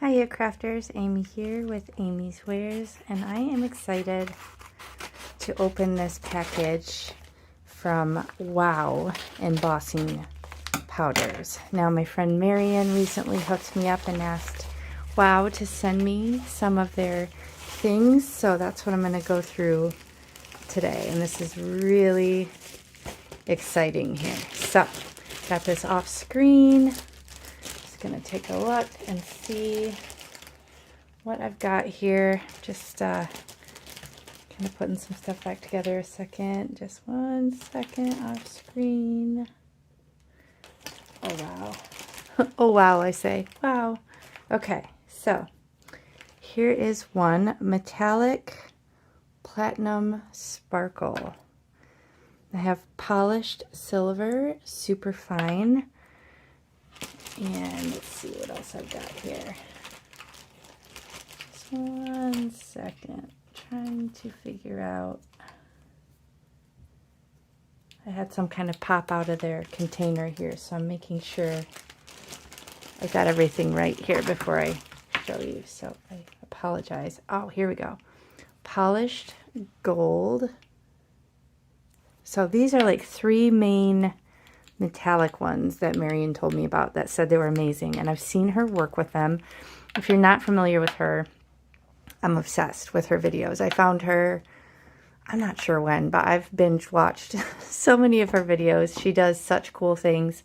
Hiya crafters, Amy here with Amy's Wares, and I am excited to open this package from Wow Embossing Powders. Now my friend Marion recently hooked me up and asked Wow to send me some of their things, so that's what I'm going to go through today, and this is really exciting here. So, got this off screen. Gonna take a look and see what I've got here. Just kind of putting some stuff back together a second. Just 1 second off screen. Oh wow. Oh wow, I say. Wow. Okay, so here is one metallic platinum sparkle. I have polished silver, super fine. And let's see what else I've got here. Just 1 second. Trying to figure out. I had some kind of pop out of their container here, so I'm making sure I got everything right here before I show you. So I apologize. Oh, here we go. Polished gold. So these are like 3 main metallic ones that Marion told me about that said they were amazing, and I've seen her work with them. If you're not familiar with her, I'm obsessed with her videos. I found her, I'm not sure when, but I've binge watched so many of her videos. She does such cool things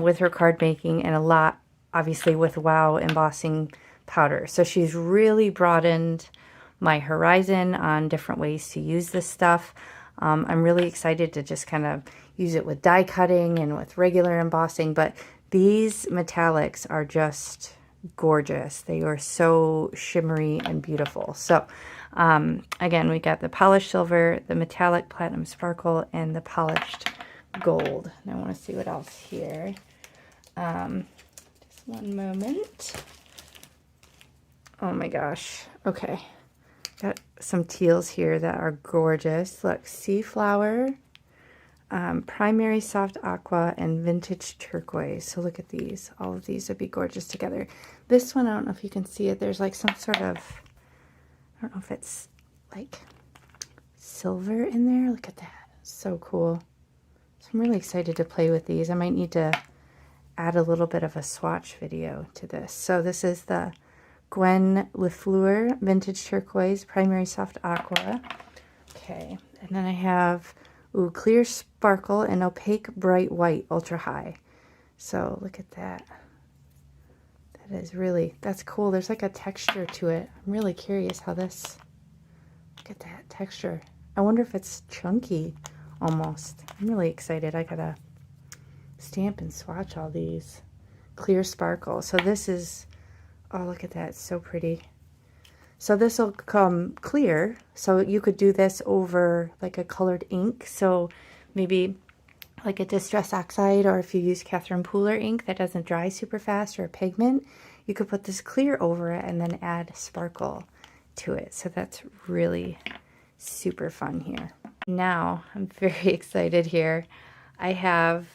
with her card making, and a lot obviously with Wow embossing powder. So she's really broadened my horizon on different ways to use this stuff. I'm really excited to just kind of use it with die cutting and with regular embossing, but these metallics are just gorgeous. They are so shimmery and beautiful. So again, we got the polished silver, the metallic platinum sparkle, and the polished gold. And I want to see what else here. Just one moment. Oh my gosh. Okay. Got some teals here that are gorgeous. Look, sea flower, primary soft aqua, and vintage turquoise. So look at these. All of these would be gorgeous together. This one, I don't know if you can see it. There's like some sort of, I don't know if it's like silver in there. Look at that. So cool. So I'm really excited to play with these. I might need to add a little bit of a swatch video to this. So this is the Gwen Lefleur Vintage Turquoise Primary Soft Aqua. Okay, and then I have Clear Sparkle and Opaque Bright White Ultra High. So look at that. That is really, that's cool. There's like a texture to it. I'm really curious how this, look at that texture. I wonder if it's chunky almost. I'm really excited. I gotta stamp and swatch all these. Clear Sparkle. So this is, oh, look at that. It's so pretty. So this will come clear. So you could do this over like a colored ink. So maybe like a Distress Oxide, or if you use Catherine Pooler ink that doesn't dry super fast, or a pigment, you could put this clear over it and then add sparkle to it. So that's really super fun here. Now I'm very excited here. I have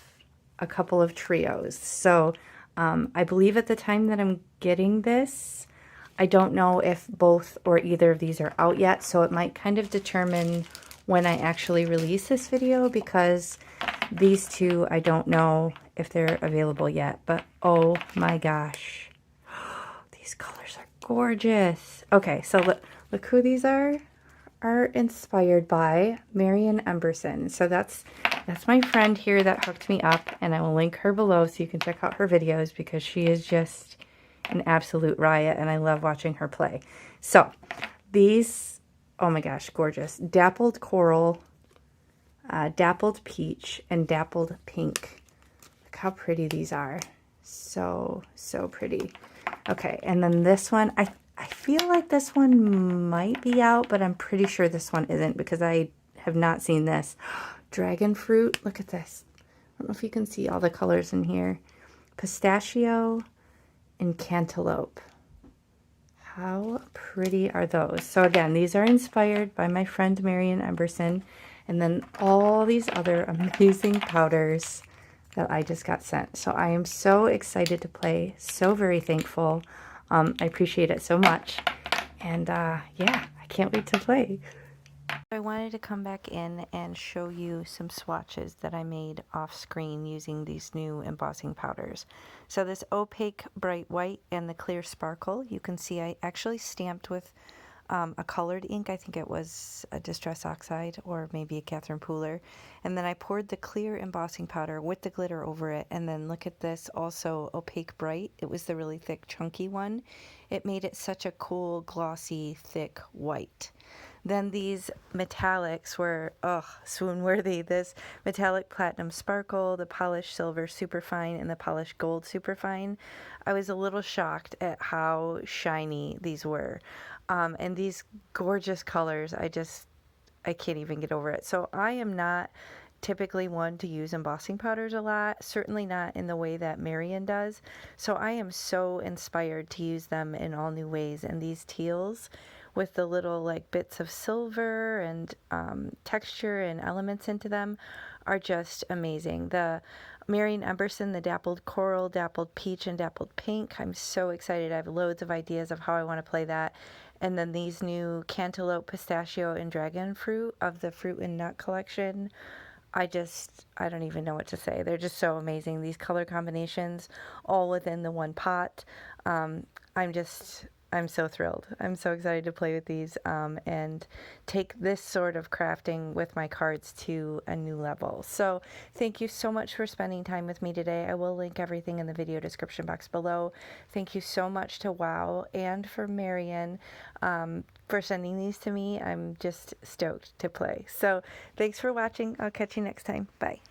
a couple of trios. So I believe at the time that I'm getting this, I don't know if both or either of these are out yet, so it might kind of determine when I actually release this video, because these two, I don't know if they're available yet, but oh my gosh, these colors are gorgeous. Okay, so look who these are inspired by Marion Emberson. So that's my friend here that hooked me up, and I will link her below so you can check out her videos, because she is just an absolute riot and I love watching her play. So these, oh my gosh, gorgeous. Dappled coral, dappled peach, and dappled pink. Look how pretty these are. So pretty. Okay, and then this one, I feel like this one might be out, but I'm pretty sure this one isn't, because I have not seen this. Dragon fruit, look at this. I don't know if you can see all the colors in here. Pistachio and cantaloupe. How pretty are those? So again, these are inspired by my friend Marion Emberson, and then all these other amazing powders that I just got sent. So I am so excited to play, so very thankful. I appreciate it so much. And yeah, I can't wait to play. I wanted to come back in and show you some swatches that I made off screen using these new embossing powders. So this Opaque Bright White and the Clear Sparkle, you can see I actually stamped with a colored ink. I think it was a Distress Oxide or maybe a Catherine Pooler. And then I poured the clear embossing powder with the glitter over it. And then look at this, also Opaque Bright. It was the really thick, chunky one. It made it such a cool, glossy, thick white. Then these metallics were, swoon-worthy. This metallic platinum sparkle, the polished silver superfine, and the polished gold superfine. I was a little shocked at how shiny these were. And these gorgeous colors, I can't even get over it. So I am not typically one to use embossing powders a lot, certainly not in the way that Marion does. So I am so inspired to use them in all new ways. And these teals with the little like bits of silver and texture and elements into them are just amazing. The Marion Emberson, the dappled coral, dappled peach, and dappled pink. I'm so excited. I have loads of ideas of how I want to play that. And then these new cantaloupe, pistachio, and dragon fruit of the fruit and nut collection. I don't even know what to say. They're just so amazing. These color combinations all within the one pot. I'm so thrilled. I'm so excited to play with these and take this sort of crafting with my cards to a new level. So thank you so much for spending time with me today. I will link everything in the video description box below. Thank you so much to WOW and for Marion for sending these to me. I'm just stoked to play. So thanks for watching. I'll catch you next time. Bye.